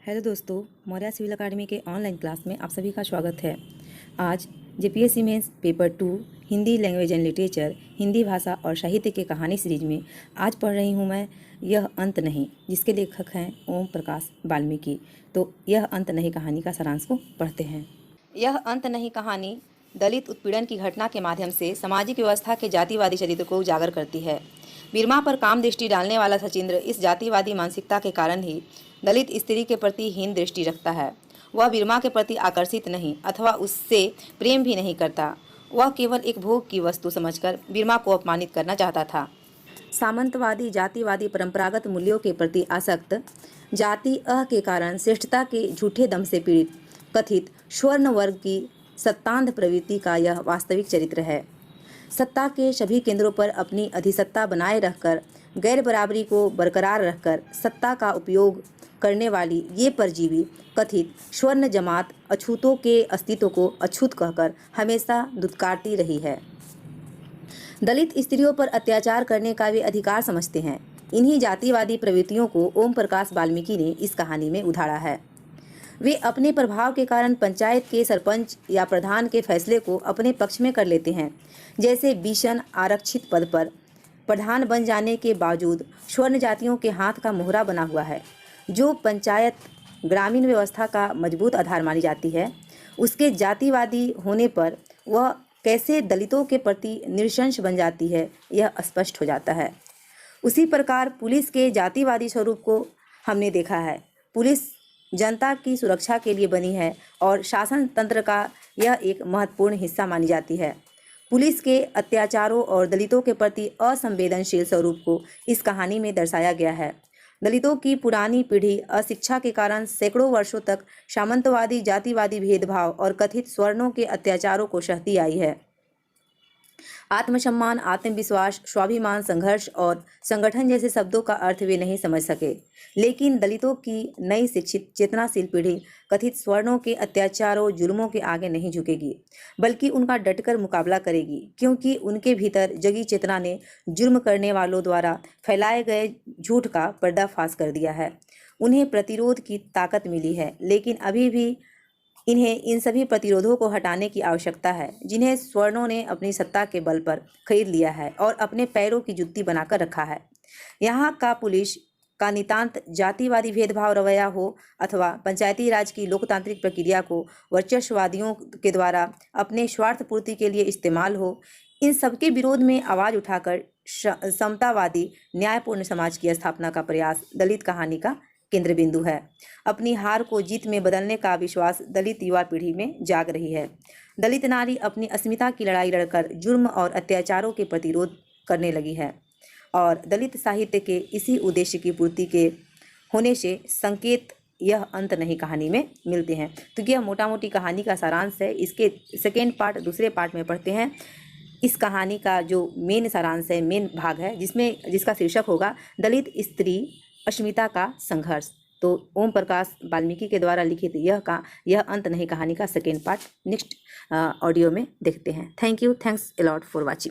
Hello दोस्तों, Maurya civil academy के online class में आप सभी का स्वागत है। आज JPSC mains paper 2 Hindi language and literature Hindi भाषा और साहित्य के कहानी सीरीज में आज पढ़ रही हूँ मैं यह अंत नहीं, जिसके लेखक हैं ओम प्रकाश वाल्मीकि। तो यह अंत नहीं कहानी का सारांश को पढ़ते हैं। यह अंत नहीं कहानी दलित उत्पीड़न की घटना के माध्यम से सामाजिक व्यवस्था के जातिवादी चरित्र को उजागर करती है। बीरमा पर काम दृष्टि डालने वाला सचिंद्र इस जातिवादी मानसिकता के कारण ही दलित स्त्री के प्रति हीन दृष्टि रखता है। वह बीरमा के प्रति आकर्षित नहीं अथवा उससे प्रेम भी नहीं करता। वह केवल एक भोग की वस्तु समझकर बीरमा को अपमानित करना चाहता था। सामंतवादी जातिवादी परंपरागत मूल्यों के प्रति आसक्त, जाति अह के कारण श्रेष्ठता के झूठे दम से पीड़ित कथित स्वर्ण वर्ग की सत्तांध प्रवृत्ति का यह वास्तविक चरित्र है। सत्ता के सभी केंद्रों पर अपनी अधिसत्ता बनाए रखकर गैर बराबरी को बरकरार रखकर सत्ता का उपयोग करने वाली ये परजीवी कथित स्वर्ण जमात अछूतों के अस्तित्व को अछूत कहकर हमेशा धुतकारती रही है। दलित स्त्रियों पर अत्याचार करने का वे अधिकार समझते हैं। इन्हीं जातिवादी प्रवृत्तियों को ओम प्रकाश वाल्मीकि ने इस कहानी में उधारा है। वे अपने प्रभाव के कारण पंचायत के सरपंच या प्रधान के फैसले को अपने पक्ष में कर लेते हैं। जैसे बिशन आरक्षित पद पर प्रधान बन जाने के बावजूद स्वर्ण जातियों के हाथ का मोहरा बना हुआ है। जो पंचायत ग्रामीण व्यवस्था का मजबूत आधार मानी जाती है, उसके जातिवादी होने पर वह कैसे दलितों के प्रति नृशंस बन जाती है, यह स्पष्ट हो जाता है। उसी प्रकार पुलिस के जातिवादी स्वरूप को हमने देखा है। पुलिस जनता की सुरक्षा के लिए बनी है और शासन तंत्र का यह एक महत्वपूर्ण हिस्सा मानी जाती है। पुलिस के अत्याचारों और दलितों के प्रति असंवेदनशील स्वरूप को इस कहानी में दर्शाया गया है। दलितों की पुरानी पीढ़ी अशिक्षा के कारण सैकड़ों वर्षों तक सामंतवादी जातिवादी भेदभाव और कथित स्वर्णों के अत्याचारों को सहती आई है। आत्मसम्मान, आत्मविश्वास, स्वाभिमान, संघर्ष और संगठन जैसे शब्दों का अर्थ वे नहीं समझ सके। लेकिन दलितों की नई शिक्षित चेतनाशील पीढ़ी कथित स्वर्णों के अत्याचारों जुल्मों के आगे नहीं झुकेगी, बल्कि उनका डटकर मुकाबला करेगी, क्योंकि उनके भीतर जगी चेतना ने जुर्म करने वालों द्वारा फैलाए गए झूठ का पर्दाफाश कर दिया है। उन्हें प्रतिरोध की ताकत मिली है, लेकिन अभी भी इन्हें इन सभी प्रतिरोधों को हटाने की आवश्यकता है जिन्हें स्वर्णों ने अपनी सत्ता के बल पर खरीद लिया है और अपने पैरों की जुत्ती बनाकर रखा है। यहाँ का पुलिस का नितांत जातिवादी भेदभाव रवैया हो अथवा पंचायती राज की लोकतांत्रिक प्रक्रिया को वर्चस्ववादियों के द्वारा अपने स्वार्थ पूर्ति के लिए इस्तेमाल हो, इन सबके विरोध में आवाज़ उठाकर समतावादी न्यायपूर्ण समाज की स्थापना का प्रयास दलित कहानी का केंद्र बिंदु है। अपनी हार को जीत में बदलने का विश्वास दलित युवा पीढ़ी में जाग रही है। दलित नारी अपनी अस्मिता की लड़ाई लड़कर जुर्म और अत्याचारों के प्रतिरोध करने लगी है और दलित साहित्य के इसी उद्देश्य की पूर्ति के होने से संकेत यह अंत नहीं कहानी में मिलते हैं। तो यह मोटा मोटी कहानी का सारांश है। इसके सेकेंड पार्ट दूसरे पार्ट में पढ़ते हैं। इस कहानी का जो मेन सारांश है, मेन भाग है, जिसका शीर्षक होगा दलित स्त्री अस्मिता का संघर्ष। तो ओम प्रकाश वाल्मीकि के द्वारा लिखित यह अंत नहीं कहानी का सेकेंड पार्ट नेक्स्ट ऑडियो में देखते हैं। Thanks a lot for watching.